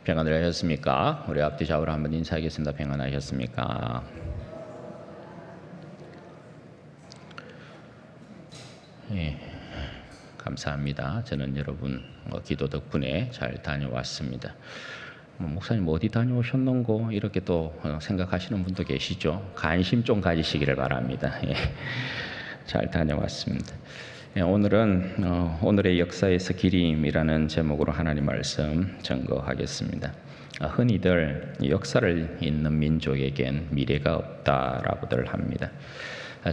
평안을 하셨습니까? 우리 앞뒤 좌우로 한번 인사하겠습니다. 평안하셨습니까? 예, 감사합니다. 저는 여러분 기도 덕분에 잘 다녀왔습니다. 목사님 어디 다녀오셨는고 이렇게 또 생각하시는 분도 계시죠? 관심 좀 가지시기를 바랍니다. 예, 잘 다녀왔습니다. 오늘은 오늘의 역사에서 기림이라는 제목으로 하나님 말씀 증거하겠습니다. 흔히들 역사를 잇는 민족에겐 미래가 없다라고들 합니다.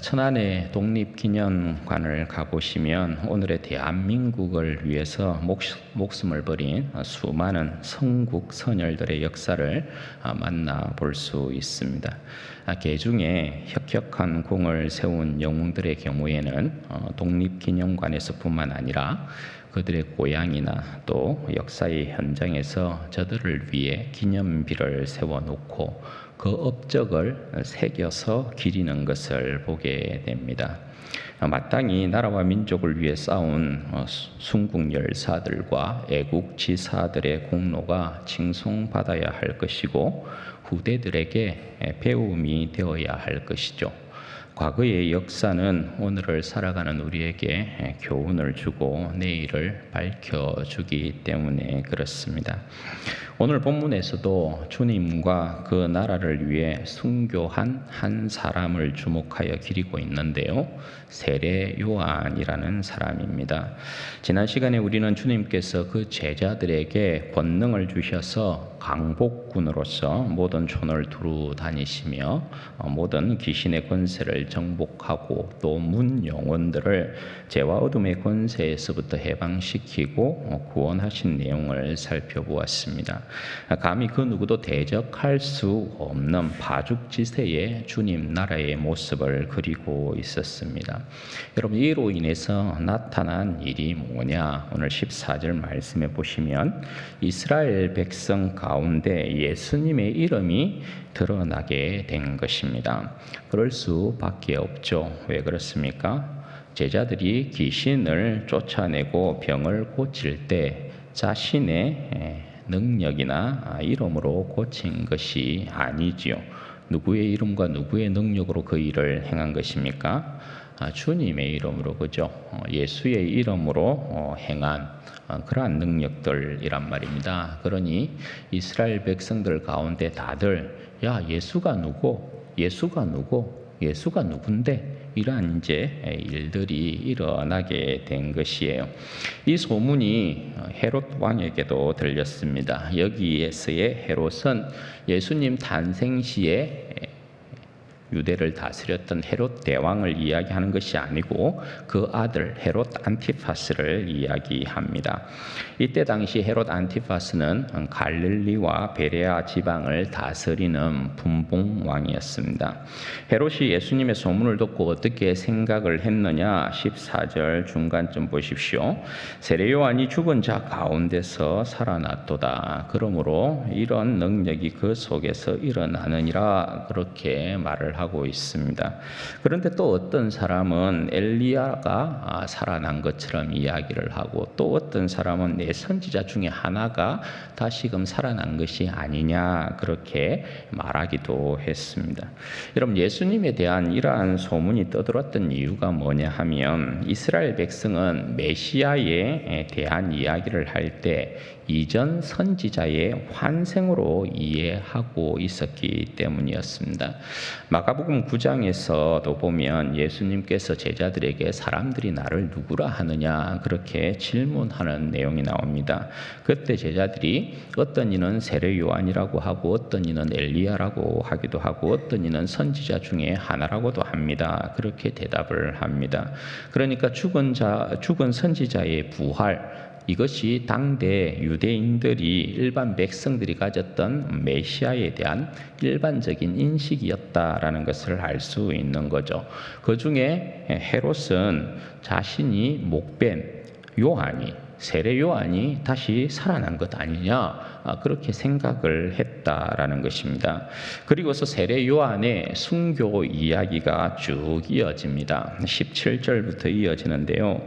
천안의 독립기념관을 가보시면 오늘의 대한민국을 위해서 목숨을 버린 수많은 선국 선열들의 역사를 만나볼 수 있습니다. 개중에 혁혁한 공을 세운 영웅들의 경우에는 독립기념관에서뿐만 아니라 그들의 고향이나 또 역사의 현장에서 저들을 위해 기념비를 세워놓고 그 업적을 새겨서 기리는 것을 보게 됩니다. 마땅히 나라와 민족을 위해 싸운 순국 열사들과 애국 지사들의 공로가 칭송받아야 할 것이고 후대들에게 배움이 되어야 할 것이죠. 과거의 역사는 오늘을 살아가는 우리에게 교훈을 주고 내일을 밝혀주기 때문에 그렇습니다. 오늘 본문에서도 주님과 그 나라를 위해 순교한 한 사람을 주목하여 기리고 있는데요. 세례 요한이라는 사람입니다. 지난 시간에 우리는 주님께서 그 제자들에게 권능을 주셔서 강복군으로서 모든 촌을 두루 다니시며 모든 귀신의 권세를 정복하고 또 문 영혼들을 죄와 어둠의 권세에서부터 해방시키고 구원하신 내용을 살펴보았습니다. 감히 그 누구도 대적할 수 없는 파죽지세의 주님 나라의 모습을 그리고 있었습니다. 여러분, 이로 인해서 나타난 일이 뭐냐? 오늘 14절 말씀해 보시면 이스라엘 백성 가운데 예수님의 이름이 드러나게 된 것입니다. 그럴 수밖에 없죠. 왜 그렇습니까? 제자들이 귀신을 쫓아내고 병을 고칠 때 자신의 능력이나 이름으로 고친 것이 아니지요. 누구의 이름과 누구의 능력으로 그 일을 행한 것입니까? 주님의 이름으로, 그죠? 예수의 이름으로 행한 그러한 능력들이란 말입니다. 그러니 이스라엘 백성들 가운데 다들 예수가 누군데? 이러한 이제 일들이 일어나게 된 것이에요. 이 소문이 헤롯 왕에게도 들렸습니다. 여기에서의 헤롯은 예수님 탄생 시에 유대를 다스렸던 헤롯 대왕을 이야기하는 것이 아니고 그 아들 헤롯 안티파스를 이야기합니다. 이때 당시 헤롯 안티파스는 갈릴리와 베레아 지방을 다스리는 분봉왕이었습니다. 헤롯이 예수님의 소문을 듣고 어떻게 생각을 했느냐? 14절 중간쯤 보십시오. 세례 요한이 죽은 자 가운데서 살아났도다. 그러므로 이런 능력이 그 속에서 일어나느니라, 그렇게 말을 하고 있습니다. 그런데 또 어떤 사람은 엘리야가 살아난 것처럼 이야기를 하고, 또 어떤 사람은 내 선지자 중에 하나가 다시금 살아난 것이 아니냐, 그렇게 말하기도 했습니다. 여러분, 예수님에 대한 이러한 소문이 떠들었던 이유가 뭐냐 하면 이스라엘 백성은 메시아에 대한 이야기를 할 때 이전 선지자의 환생으로 이해하고 있었기 때문이었습니다. 마가복음 9장에서도 보면 예수님께서 제자들에게 사람들이 나를 누구라 하느냐, 그렇게 질문하는 내용이 나옵니다. 그때 제자들이 어떤 이는 세례 요한이라고 하고 어떤 이는 엘리야라고 하기도 하고 어떤 이는 선지자 중에 하나라고도 합니다. 그렇게 대답을 합니다. 그러니까 죽은 선지자의 부활, 이것이 당대 유대인들이 일반 백성들이 가졌던 메시아에 대한 일반적인 인식이었다라는 것을 알 수 있는 거죠. 그 중에 헤롯은 자신이 목벤 요한이, 세례 요한이 다시 살아난 것 아니냐, 그렇게 생각을 했다라는 것입니다. 그리고서 세례 요한의 순교 이야기가 쭉 이어집니다. 17절부터 이어지는데요.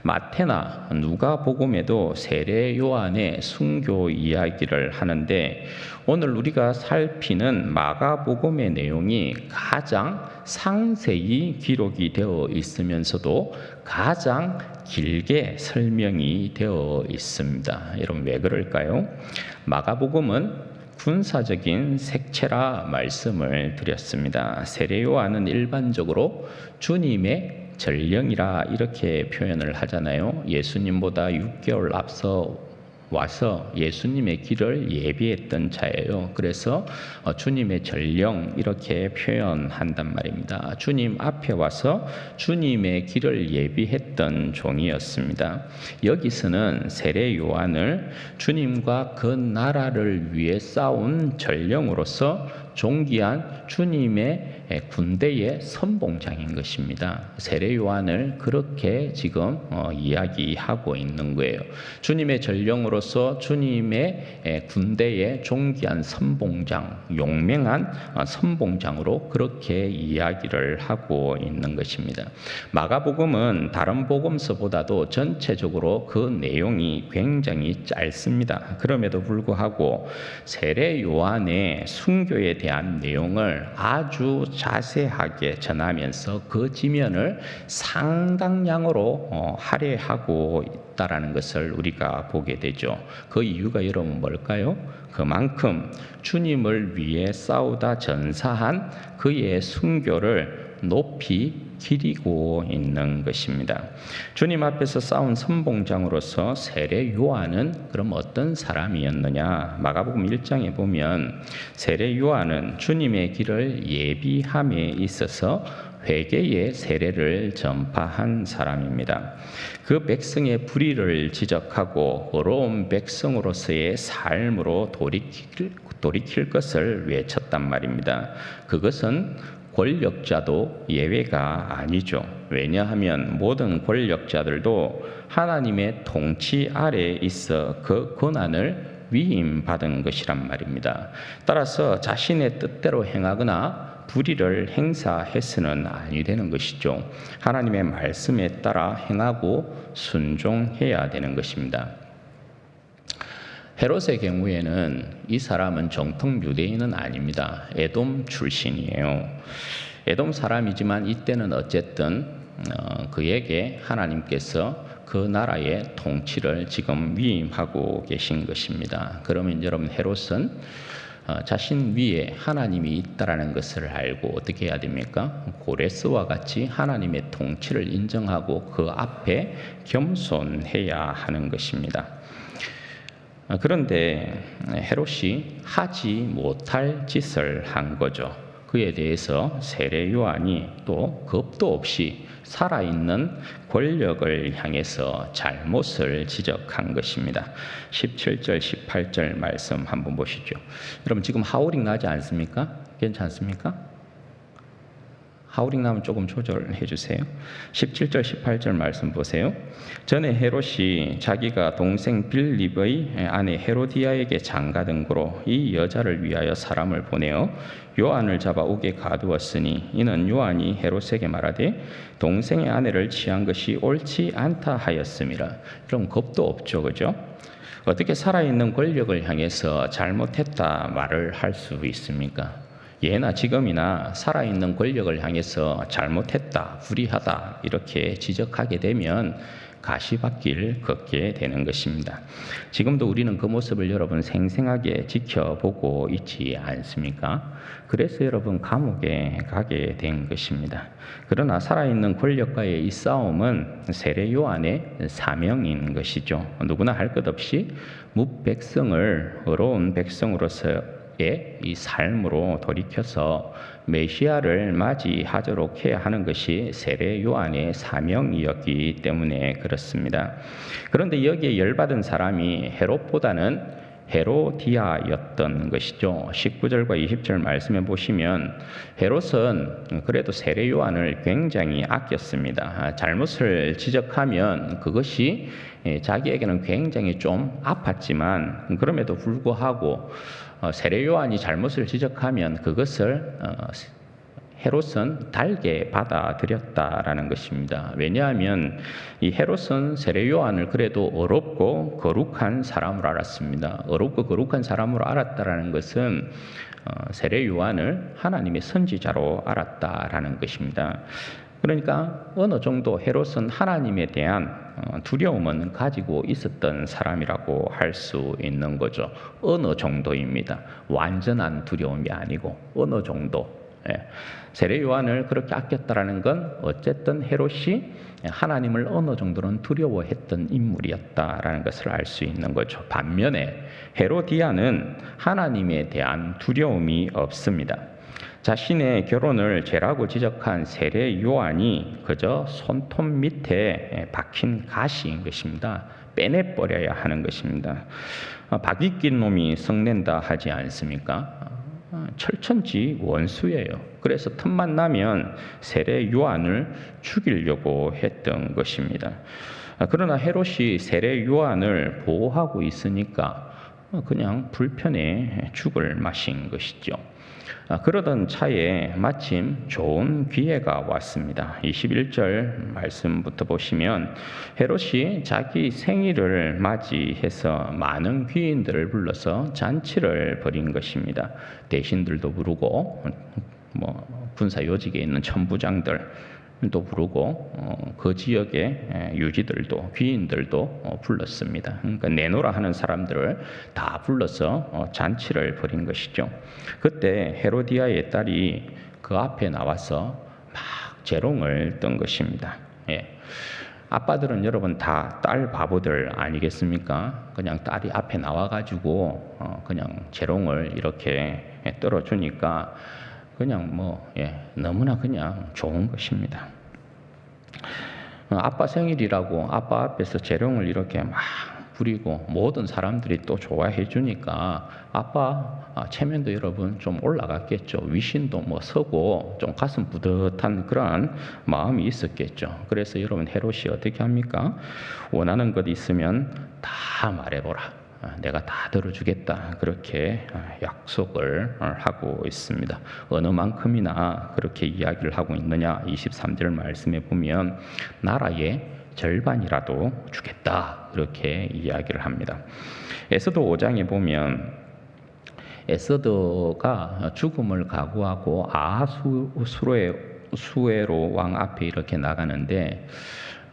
마태나 누가복음에도 세례 요한의 순교 이야기를 하는데 오늘 우리가 살피는 마가복음의 내용이 가장 상세히 기록이 되어 있으면서도 가장 길게 설명이 되어 있습니다. 여러분 왜 그럴까요? 마가복음은 군사적인 색채라 말씀을 드렸습니다. 세례 요한은 일반적으로 주님의 전령이라 이렇게 표현을 하잖아요. 예수님보다 6개월 앞서 와서 예수님의 길을 예비했던 자예요. 그래서 주님의 전령 이렇게 표현한단 말입니다. 주님 앞에 와서 주님의 길을 예비했던 종이었습니다. 여기서는 세례 요한을 주님과 그 나라를 위해 싸운 전령으로서 존귀한 주님의 군대의 선봉장인 것입니다. 세례 요한을 그렇게 지금 이야기하고 있는 거예요. 주님의 전령으로서 주님의 군대의 존귀한 선봉장, 용맹한 선봉장으로 그렇게 이야기를 하고 있는 것입니다. 마가복음은 다른 복음서보다도 전체적으로 그 내용이 굉장히 짧습니다. 그럼에도 불구하고 세례 요한의 순교에 대한 내용을 아주 자세하게 전하면서 그 지면을 상당량으로 할애하고 있다라는 것을 우리가 보게 되죠. 그 이유가 여러분 뭘까요? 그만큼 주님을 위해 싸우다 전사한 그의 순교를 높이 기리고 있는 것입니다. 주님 앞에서 싸운 선봉장으로서 세례 요한은 그럼 어떤 사람이었느냐? 마가복음 1장에 보면 세례 요한은 주님의 길을 예비함에 있어서 회개의 세례를 전파한 사람입니다. 그 백성의 불의를 지적하고 어려운 백성으로서의 삶으로 돌이킬 것을 외쳤단 말입니다. 그것은 권력자도 예외가 아니죠. 왜냐하면 모든 권력자들도 하나님의 통치 아래에 있어 그 권한을 위임받은 것이란 말입니다. 따라서 자신의 뜻대로 행하거나 불의를 행사해서는 아니 되는 것이죠. 하나님의 말씀에 따라 행하고 순종해야 되는 것입니다. 헤롯의 경우에는 이 사람은 정통 유대인은 아닙니다. 에돔 출신이에요. 에돔 사람이지만 이때는 어쨌든 그에게 하나님께서 그 나라의 통치를 지금 위임하고 계신 것입니다. 그러면 여러분 헤롯은 자신 위에 하나님이 있다라는 것을 알고 어떻게 해야 됩니까? 고레스와 같이 하나님의 통치를 인정하고 그 앞에 겸손해야 하는 것입니다. 그런데 헤롯이 하지 못할 짓을 한 거죠. 그에 대해서 세례 요한이 또 겁도 없이 살아있는 권력을 향해서 잘못을 지적한 것입니다. 17절, 18절 말씀 한번 보시죠. 여러분 지금 하우링 나지 않습니까? 괜찮습니까? 하우링 나면 조금 조절해 주세요. 17절, 18절 말씀 보세요. 전에 헤롯이 자기가 동생 빌립의 아내 헤로디아에게 장가든 고로 이 여자를 위하여 사람을 보내어 요한을 잡아 옥에 가두었으니 이는 요한이 헤롯에게 말하되 동생의 아내를 취한 것이 옳지 않다 하였음이라. 그럼 겁도 없죠, 그죠? 어떻게 살아있는 권력을 향해서 잘못했다 말을 할 수 있습니까? 예나 지금이나 살아있는 권력을 향해서 잘못했다, 불의하다 이렇게 지적하게 되면 가시밭길 걷게 되는 것입니다. 지금도 우리는 그 모습을 여러분 생생하게 지켜보고 있지 않습니까? 그래서 여러분 감옥에 가게 된 것입니다. 그러나 살아있는 권력과의 이 싸움은 세례 요한의 사명인 것이죠. 누구나 할 것 없이 뭇백성을 어려운 백성으로서 이 삶으로 돌이켜서 메시아를 맞이하도록 해야 하는 것이 세례 요한의 사명이었기 때문에 그렇습니다. 그런데 여기에 열받은 사람이 헤롯보다는 헤로디아였던 것이죠. 19절과 20절 말씀해 보시면 헤롯은 그래도 세례 요한을 굉장히 아꼈습니다. 잘못을 지적하면 그것이 자기에게는 굉장히 좀 아팠지만 그럼에도 불구하고 세례 요한이 잘못을 지적하면 그것을 헤롯은 달게 받아들였다라는 것입니다. 왜냐하면 이 헤롯은 세례 요한을 그래도 어렵고 거룩한 사람으로 알았습니다. 어렵고 거룩한 사람으로 알았다라는 것은 세례 요한을 하나님의 선지자로 알았다라는 것입니다. 그러니까 어느 정도 헤롯은 하나님에 대한 두려움은 가지고 있었던 사람이라고 할 수 있는 거죠. 어느 정도입니다. 완전한 두려움이 아니고 어느 정도. 세례 요한을 그렇게 아꼈다라는 건 어쨌든 헤롯이 하나님을 어느 정도는 두려워했던 인물이었다라는 것을 알 수 있는 거죠. 반면에 헤로디아는 하나님에 대한 두려움이 없습니다. 자신의 결혼을 죄라고 지적한 세례 요한이 그저 손톱 밑에 박힌 가시인 것입니다. 빼내버려야 하는 것입니다. 박이 낀 놈이 성낸다 하지 않습니까? 철천지 원수예요. 그래서 틈만 나면 세례 요한을 죽이려고 했던 것입니다. 그러나 헤롯이 세례 요한을 보호하고 있으니까 그냥 불편해 죽을 맛인 것이죠. 그러던 차에 마침 좋은 기회가 왔습니다. 21절 말씀부터 보시면 헤롯이 자기 생일을 맞이해서 많은 귀인들을 불러서 잔치를 벌인 것입니다. 대신들도 부르고 군사 요직에 있는 천부장들도 부르고 그 지역의 유지들도 귀인들도 불렀습니다. 그러니까 내노라 하는 사람들을 다 불러서 잔치를 벌인 것이죠. 그때 헤로디아의 딸이 그 앞에 나와서 막 재롱을 떤 것입니다. 아빠들은 여러분 다 딸 바보들 아니겠습니까? 그냥 딸이 앞에 나와가지고 그냥 재롱을 이렇게 떨어주니까 그냥 너무나 그냥 좋은 것입니다. 아빠 생일이라고 아빠 앞에서 재롱을 이렇게 막 부리고 모든 사람들이 또 좋아해 주니까 아빠 체면도 여러분 좀 올라갔겠죠. 위신도 서고 좀 가슴 뿌듯한 그러한 마음이 있었겠죠. 그래서 여러분 헤롯이 어떻게 합니까? 원하는 것 있으면 다 말해보라. 내가 다 들어주겠다. 그렇게 약속을 하고 있습니다. 어느 만큼이나 그렇게 이야기를 하고 있느냐? 23절 말씀에 보면 나라의 절반이라도 주겠다. 이렇게 이야기를 합니다. 에스더 5장에 보면 에스더가 죽음을 각오하고 아하수에로 왕 앞에 이렇게 나가는데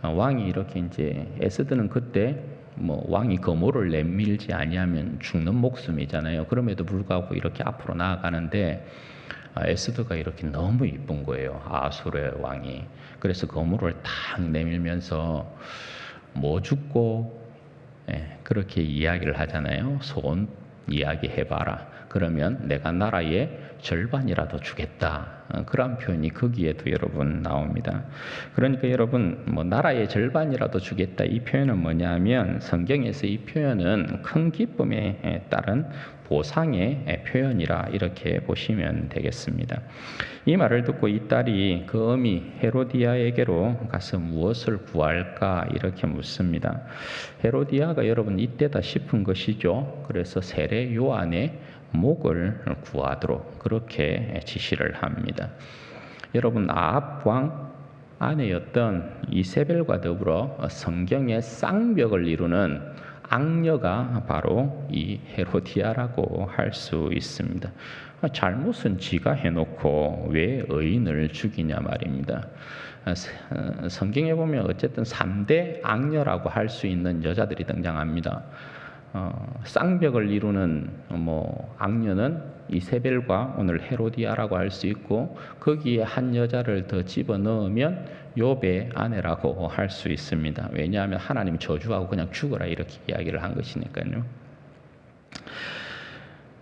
왕이 이렇게 이제 에스더는 그때 왕이 거모를 내밀지 아니하면 죽는 목숨이잖아요. 그럼에도 불구하고 이렇게 앞으로 나아가는데 에스더가 이렇게 너무 이쁜 거예요. 아수르의 왕이. 그래서 거모를 탁 내밀면서 죽고 그렇게 이야기를 하잖아요. 소원 이야기 해봐라. 그러면 내가 나라의 절반이라도 주겠다. 그런 표현이 거기에도 여러분 나옵니다. 그러니까 여러분 나라의 절반이라도 주겠다 이 표현은 뭐냐면 성경에서 이 표현은 큰 기쁨에 따른 보상의 표현이라 이렇게 보시면 되겠습니다. 이 말을 듣고 이 딸이 그 어미 헤로디아에게로 가서 무엇을 구할까 이렇게 묻습니다. 헤로디아가 여러분 이때다 싶은 것이죠. 그래서 세례 요한의 목을 구하도록 그렇게 지시를 합니다. 여러분 아합 왕 아내였던 이세벨과 더불어 성경의 쌍벽을 이루는 악녀가 바로 이 헤로디아라고 할 수 있습니다. 잘못은 지가 해놓고 왜 의인을 죽이냐 말입니다. 성경에 보면 어쨌든 3대 악녀라고 할 수 있는 여자들이 등장합니다. 쌍벽을 이루는 악녀는 이세벨과 오늘 헤로디아라고 할 수 있고 거기에 한 여자를 더 집어넣으면 욥의 아내라고 할 수 있습니다. 왜냐하면 하나님 저주하고 그냥 죽어라 이렇게 이야기를 한 것이니까요.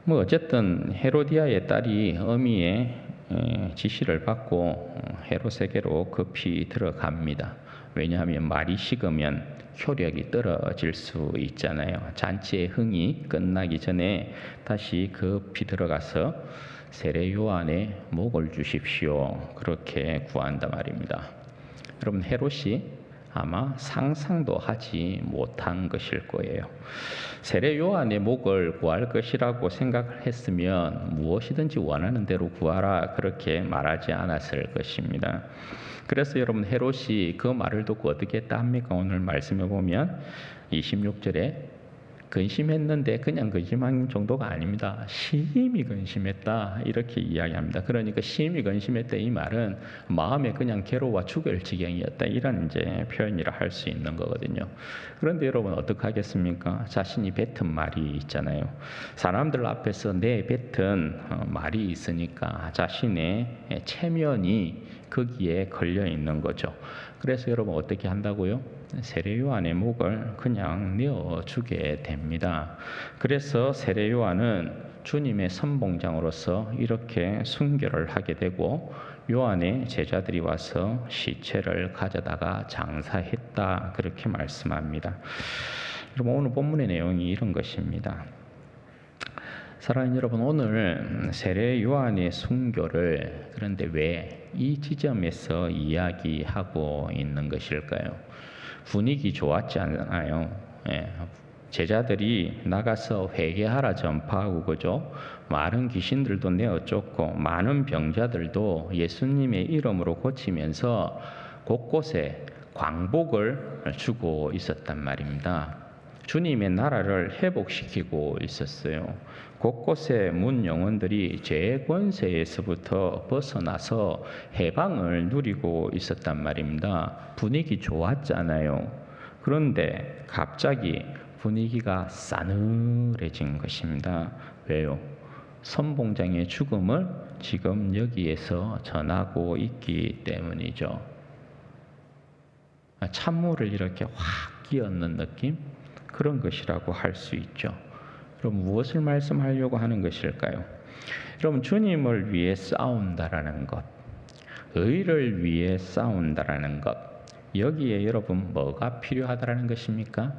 어쨌든 헤로디아의 딸이 어미의 지시를 받고 헤롯에게로 급히 들어갑니다. 왜냐하면 말이 식으면 효력이 떨어질 수 있잖아요. 잔치의 흥이 끝나기 전에 다시 급히 들어가서 세례 요한의 목을 주십시오. 그렇게 구한단 말입니다. 여러분, 헤롯이 아마 상상도 하지 못한 것일 거예요. 세례 요한의 목을 구할 것이라고 생각을 했으면 무엇이든지 원하는 대로 구하라 그렇게 말하지 않았을 것입니다. 그래서 여러분, 헤롯이 그 말을 듣고 어떻게 했다 합니까? 오늘 말씀해 보면 26절에 근심했는데 그냥 근심한 정도가 아닙니다. 심히 근심했다 이렇게 이야기합니다. 그러니까 심히 근심했다 이 말은 마음에 그냥 괴로워 죽을 지경이었다 이런 이제 표현이라 할 수 있는 거거든요. 그런데 여러분, 어떻게 하겠습니까? 자신이 뱉은 말이 있잖아요. 사람들 앞에서 뱉은 말이 있으니까 자신의 체면이 거기에 걸려 있는 거죠. 그래서 여러분, 어떻게 한다고요? 세례 요한의 목을 그냥 내어주게 됩니다. 그래서 세례 요한은 주님의 선봉장으로서 이렇게 순교를 하게 되고, 요한의 제자들이 와서 시체를 가져다가 장사했다 그렇게 말씀합니다. 여러분, 오늘 본문의 내용이 이런 것입니다. 사랑하는 여러분, 오늘 세례 요한의 순교를 그런데 왜 이 지점에서 이야기하고 있는 것일까요? 분위기 좋았지 않아요. 제자들이 나가서 회개하라 전파하고, 그죠? 많은 귀신들도 내어쫓고 많은 병자들도 예수님의 이름으로 고치면서 곳곳에 광복을 주고 있었단 말입니다. 주님의 나라를 회복시키고 있었어요. 곳곳에 문 영혼들이 죄의 권세에서부터 벗어나서 해방을 누리고 있었단 말입니다. 분위기 좋았잖아요. 그런데 갑자기 분위기가 싸늘해진 것입니다. 왜요? 선봉장의 죽음을 지금 여기에서 전하고 있기 때문이죠. 찬물을 이렇게 확 끼얹는 느낌? 그런 것이라고 할 수 있죠. 그럼 무엇을 말씀하려고 하는 것일까요? 여러분, 주님을 위해 싸운다라는 것, 의를 위해 싸운다라는 것, 여기에 여러분 뭐가 필요하다라는 것입니까?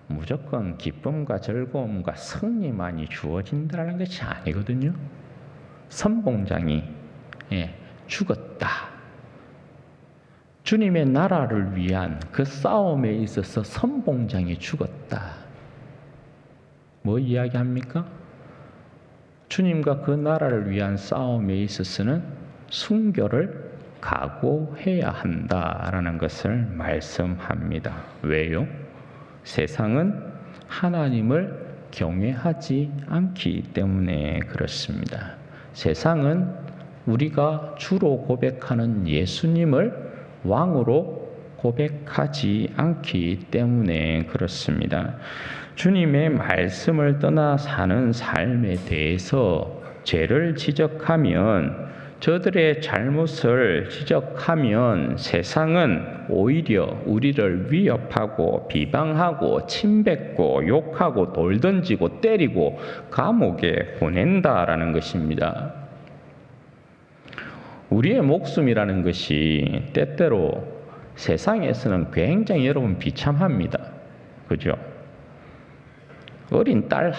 무조건 기쁨과 즐거움과 승리만이 주어진다라는 것이 아니거든요. 선봉장이 죽었다. 주님의 나라를 위한 그 싸움에 있어서 선봉장이 죽었다. 뭐 이야기합니까? 주님과 그 나라를 위한 싸움에 있어서는 순교를 각오해야 한다라는 것을 말씀합니다. 왜요? 세상은 하나님을 경외하지 않기 때문에 그렇습니다. 세상은 우리가 주로 고백하는 예수님을 왕으로 고백하지 않기 때문에 그렇습니다. 주님의 말씀을 떠나 사는 삶에 대해서 죄를 지적하면, 저들의 잘못을 지적하면 세상은 오히려 우리를 위협하고 비방하고 침뱉고 욕하고 돌 던지고 때리고 감옥에 보낸다라는 것입니다. 우리의 목숨이라는 것이 때때로 세상에서는 굉장히 여러분 비참합니다. 그죠? 어린 딸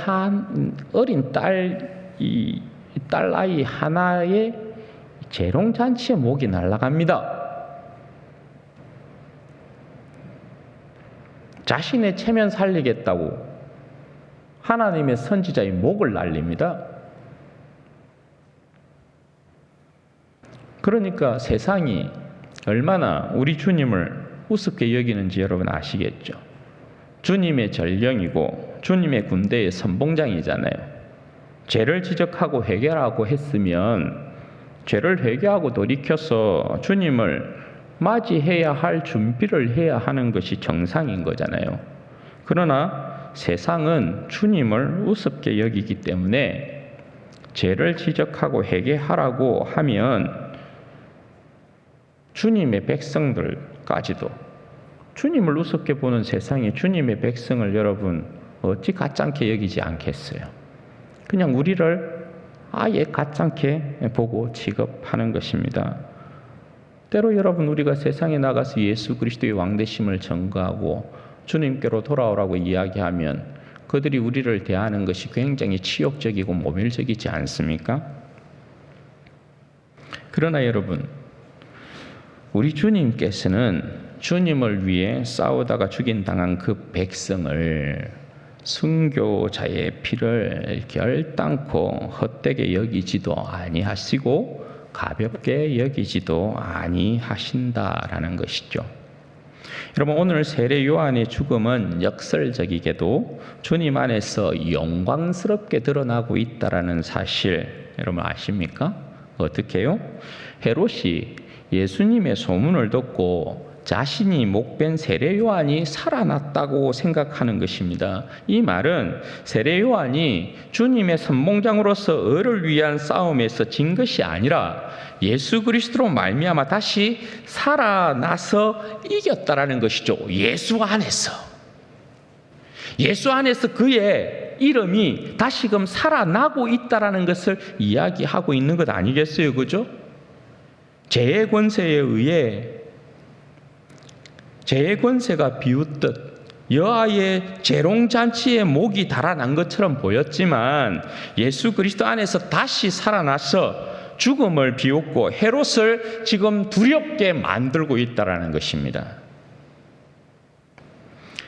아이 하나의 재롱잔치에 목이 날아갑니다. 자신의 체면 살리겠다고 하나님의 선지자의 목을 날립니다. 그러니까 세상이 얼마나 우리 주님을 우습게 여기는지 여러분 아시겠죠? 주님의 전령이고 주님의 군대의 선봉장이잖아요. 죄를 지적하고 회개하고 했으면 죄를 회개하고 돌이켜서 주님을 맞이해야 할 준비를 해야 하는 것이 정상인 거잖아요. 그러나 세상은 주님을 우습게 여기기 때문에 죄를 지적하고 회개하라고 하면 주님의 백성들까지도, 주님을 우습게 보는 세상에 주님의 백성을 여러분 어찌 가짜게 여기지 않겠어요? 그냥 우리를 아예 가짜게 보고 취급하는 것입니다. 때로 여러분 우리가 세상에 나가서 예수 그리스도의 왕되심을 전가하고 주님께로 돌아오라고 이야기하면 그들이 우리를 대하는 것이 굉장히 치욕적이고 모멸적이지 않습니까? 그러나 여러분, 우리 주님께서는 주님을 위해 싸우다가 죽임당한 그 백성을 순교자의 피를 결단코 헛되게 여기지도 아니하시고 가볍게 여기지도 아니하신다라는 것이죠. 여러분, 오늘 세례 요한의 죽음은 역설적이게도 주님 안에서 영광스럽게 드러나고 있다라는 사실 여러분 아십니까? 어떻게요? 헤롯이 예수님의 소문을 듣고 자신이 목벤 세례 요한이 살아났다고 생각하는 것입니다. 이 말은 세례 요한이 주님의 선봉장으로서 을을 위한 싸움에서 진 것이 아니라 예수 그리스도로 말미암아 다시 살아나서 이겼다라는 것이죠. 예수 안에서 그의 이름이 다시금 살아나고 있다라는 것을 이야기하고 있는 것 아니겠어요, 그죠? 죄의 권세에 의해 죄의 권세가 비웃듯 여아의 재롱잔치에 목이 달아난 것처럼 보였지만 예수 그리스도 안에서 다시 살아나서 죽음을 비웃고 헤롯을 지금 두렵게 만들고 있다는 것입니다.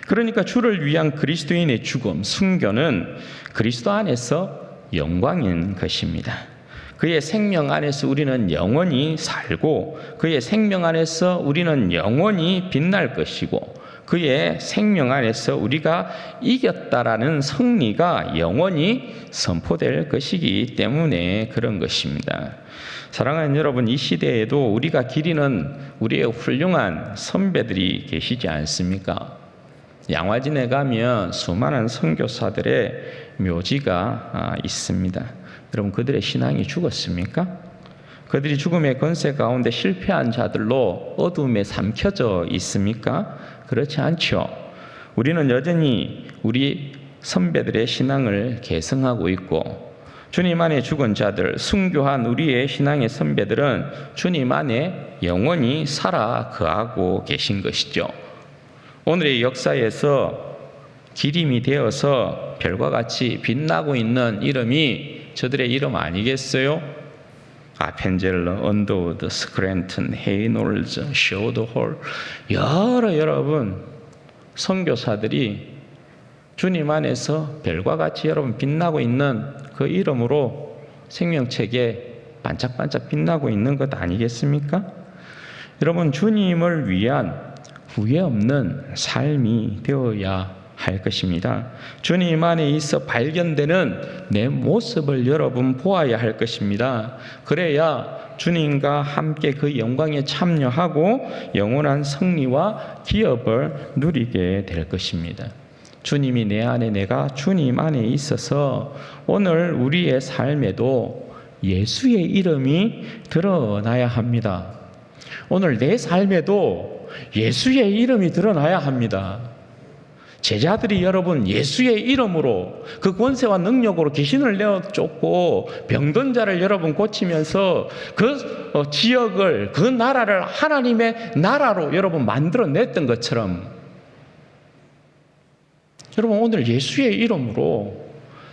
그러니까 주를 위한 그리스도인의 죽음, 순교는 그리스도 안에서 영광인 것입니다. 그의 생명 안에서 우리는 영원히 살고 그의 생명 안에서 우리는 영원히 빛날 것이고 그의 생명 안에서 우리가 이겼다라는 승리가 영원히 선포될 것이기 때문에 그런 것입니다. 사랑하는 여러분, 이 시대에도 우리가 기리는 우리의 훌륭한 선배들이 계시지 않습니까? 양화진에 가면 수많은 선교사들의 묘지가 있습니다. 여러분, 그들의 신앙이 죽었습니까? 그들이 죽음의 권세 가운데 실패한 자들로 어둠에 삼켜져 있습니까? 그렇지 않죠. 우리는 여전히 우리 선배들의 신앙을 계승하고 있고 주님 안에 죽은 자들, 순교한 우리의 신앙의 선배들은 주님 안에 영원히 살아 거하고 계신 것이죠. 오늘의 역사에서 기림이 되어서 별과 같이 빛나고 있는 이름이 저들의 이름 아니겠어요? 아펜젤러, 언더우드, 스크랜튼, 헤이놀즈, 쇼드홀, 여러분 선교사들이 주님 안에서 별과 같이 여러분 빛나고 있는 그 이름으로 생명책에 반짝반짝 빛나고 있는 것 아니겠습니까? 여러분, 주님을 위한 후회 없는 삶이 되어야 할 것입니다. 주님 안에 있어 발견되는 내 모습을 여러분 보아야 할 것입니다. 그래야 주님과 함께 그 영광에 참여하고 영원한 승리와 기업을 누리게 될 것입니다. 주님이 내 안에, 내가 주님 안에 있어서 오늘 우리의 삶에도 예수의 이름이 드러나야 합니다. 오늘 내 삶에도 예수의 이름이 드러나야 합니다. 제자들이 여러분 예수의 이름으로 그 권세와 능력으로 귀신을 내어 쫓고 병든 자를 여러분 고치면서 그 지역을, 그 나라를 하나님의 나라로 여러분 만들어냈던 것처럼 여러분 오늘 예수의 이름으로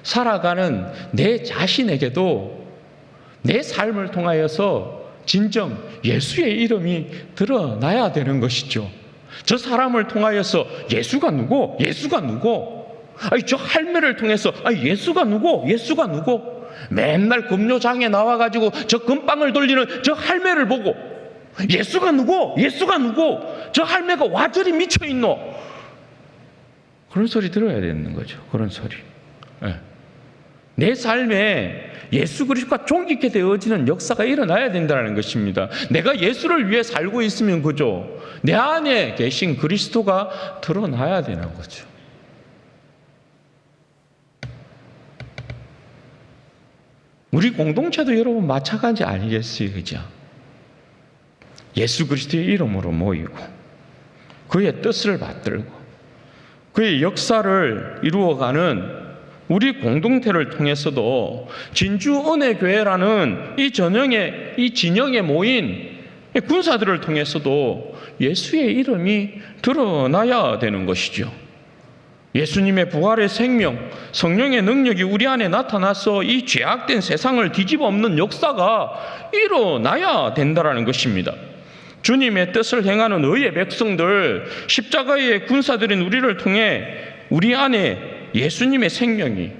살아가는 내 자신에게도 내 삶을 통하여서 진정 예수의 이름이 드러나야 되는 것이죠. 저 사람을 통하여서 예수가 누구? 아니 저 할매를 통해서 예수가 누구? 맨날 금요장에 나와가지고 저 금빵을 돌리는 저 할매를 보고 예수가 누구? 저 할매가 와 저리 미쳐있노? 그런 소리 들어야 되는 거죠. 그런 소리. 네. 내 삶에 예수 그리스도가 존귀케 되어지는 역사가 일어나야 된다는 것입니다. 내가 예수를 위해 살고 있으면 그죠? 내 안에 계신 그리스도가 드러나야 되는 거죠. 우리 공동체도 여러분 마찬가지 아니겠어요? 그죠? 예수 그리스도의 이름으로 모이고 그의 뜻을 받들고 그의 역사를 이루어가는 우리 공동체를 통해서도 진주은혜교회라는 이 진영에 모인 군사들을 통해서도 예수의 이름이 드러나야 되는 것이죠. 예수님의 부활의 생명, 성령의 능력이 우리 안에 나타나서 이 죄악된 세상을 뒤집어 엎는 역사가 일어나야 된다는 것입니다. 주님의 뜻을 행하는 의의 백성들, 십자가의 군사들인 우리를 통해 우리 안에 예수님의 생명이,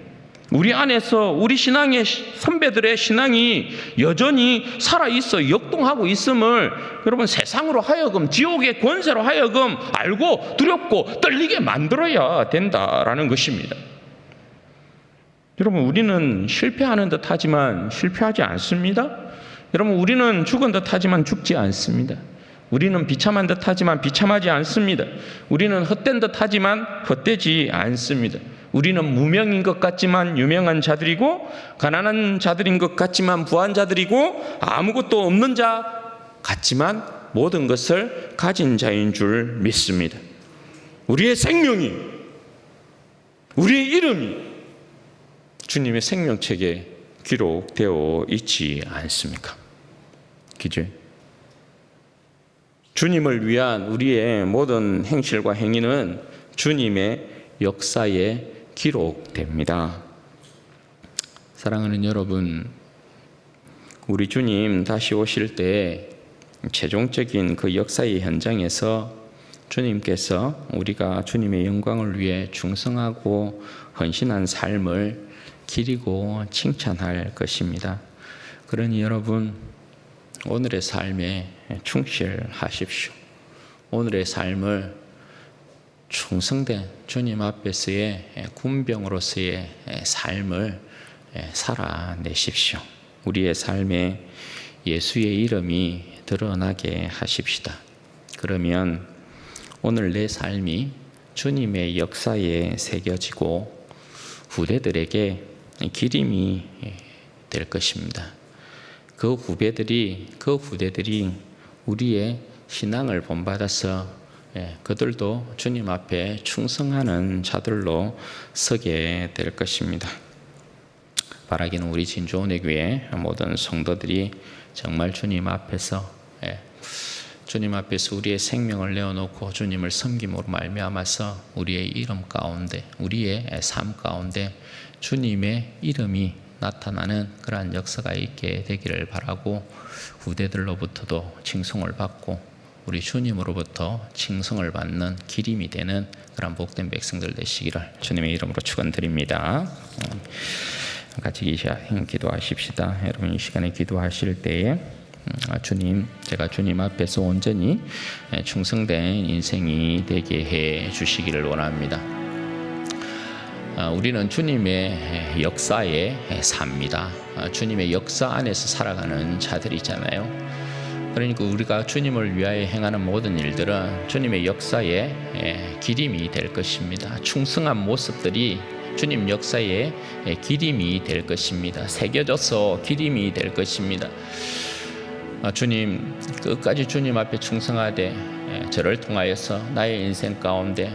우리 안에서 우리 신앙의 선배들의 신앙이 여전히 살아있어 역동하고 있음을 여러분 세상으로 하여금, 지옥의 권세로 하여금 알고 두렵고 떨리게 만들어야 된다라는 것입니다. 여러분, 우리는 실패하는 듯 하지만 실패하지 않습니다. 여러분, 우리는 죽은 듯 하지만 죽지 않습니다. 우리는 비참한 듯 하지만 비참하지 않습니다. 우리는 헛된 듯 하지만 헛되지 않습니다. 우리는 무명인 것 같지만 유명한 자들이고, 가난한 자들인 것 같지만 부한 자들이고, 아무것도 없는 자 같지만 모든 것을 가진 자인 줄 믿습니다. 우리의 생명이, 우리의 이름이 주님의 생명책에 기록되어 있지 않습니까? 그죠? 주님을 위한 우리의 모든 행실과 행위는 주님의 역사에 기록됩니다. 사랑하는 여러분, 우리 주님 다시 오실 때 최종적인 그 역사의 현장에서 주님께서 우리가 주님의 영광을 위해 충성하고 헌신한 삶을 기리고 칭찬할 것입니다. 그러니 여러분, 오늘의 삶에 충실하십시오. 오늘의 삶을 충성된 주님 앞에서의 군병으로서의 삶을 살아내십시오. 우리의 삶에 예수의 이름이 드러나게 하십시다. 그러면 오늘 내 삶이 주님의 역사에 새겨지고 후대들에게 기림이 될 것입니다. 그 후대들이 우리의 신앙을 본받아서 그들도 주님 앞에 충성하는 자들로 서게 될 것입니다. 바라기는 우리 진주온의 교회 모든 성도들이 정말 주님 앞에서 우리의 생명을 내어놓고 주님을 섬김으로 말미암아서 우리의 이름 가운데, 우리의 삶 가운데 주님의 이름이 나타나는 그러한 역사가 있게 되기를 바라고, 후대들로부터도 칭송을 받고 우리 주님으로부터 칭송을 받는 기림이 되는 그런 복된 백성들 되시기를 주님의 이름으로 축원드립니다. 같이 기도하십시다. 여러분, 이 시간에 기도하실 때에 주님, 제가 주님 앞에서 온전히 충성된 인생이 되게 해 주시기를 원합니다. 우리는 주님의 역사에 삽니다. 주님의 역사 안에서 살아가는 자들이잖아요. 그러니까 우리가 주님을 위하여 행하는 모든 일들은 주님의 역사의 기림이 될 것입니다. 충성한 모습들이 주님 역사의 기림이 될 것입니다. 새겨져서 기림이 될 것입니다. 주님, 끝까지 주님 앞에 충성하되 저를 통하여서 나의 인생 가운데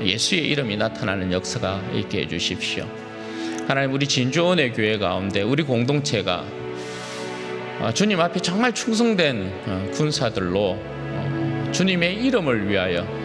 예수의 이름이 나타나는 역사가 있게 해주십시오. 하나님, 우리 진주온의 교회 가운데 우리 공동체가 주님 앞에 정말 충성된 군사들로 주님의 이름을 위하여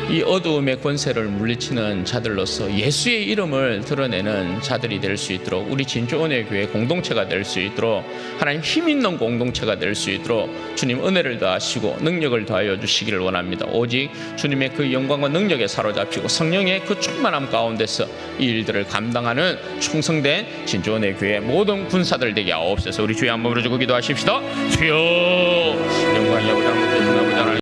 이 어두움의 권세를 물리치는 자들로서 예수의 이름을 드러내는 자들이 될 수 있도록, 우리 진주온의 교회 공동체가 될 수 있도록, 하나님 힘 있는 공동체가 될 수 있도록 주님 은혜를 더하시고 능력을 더하여 주시기를 원합니다. 오직 주님의 그 영광과 능력에 사로잡히고 성령의 그 충만함 가운데서 이 일들을 감당하는 충성된 진주온의 교회 모든 군사들 되게 하옵소서. 우리 주여 한번 부르짖고 기도하십시다. 주여, 영광이 아버지 하나님 되신 아버지 하나님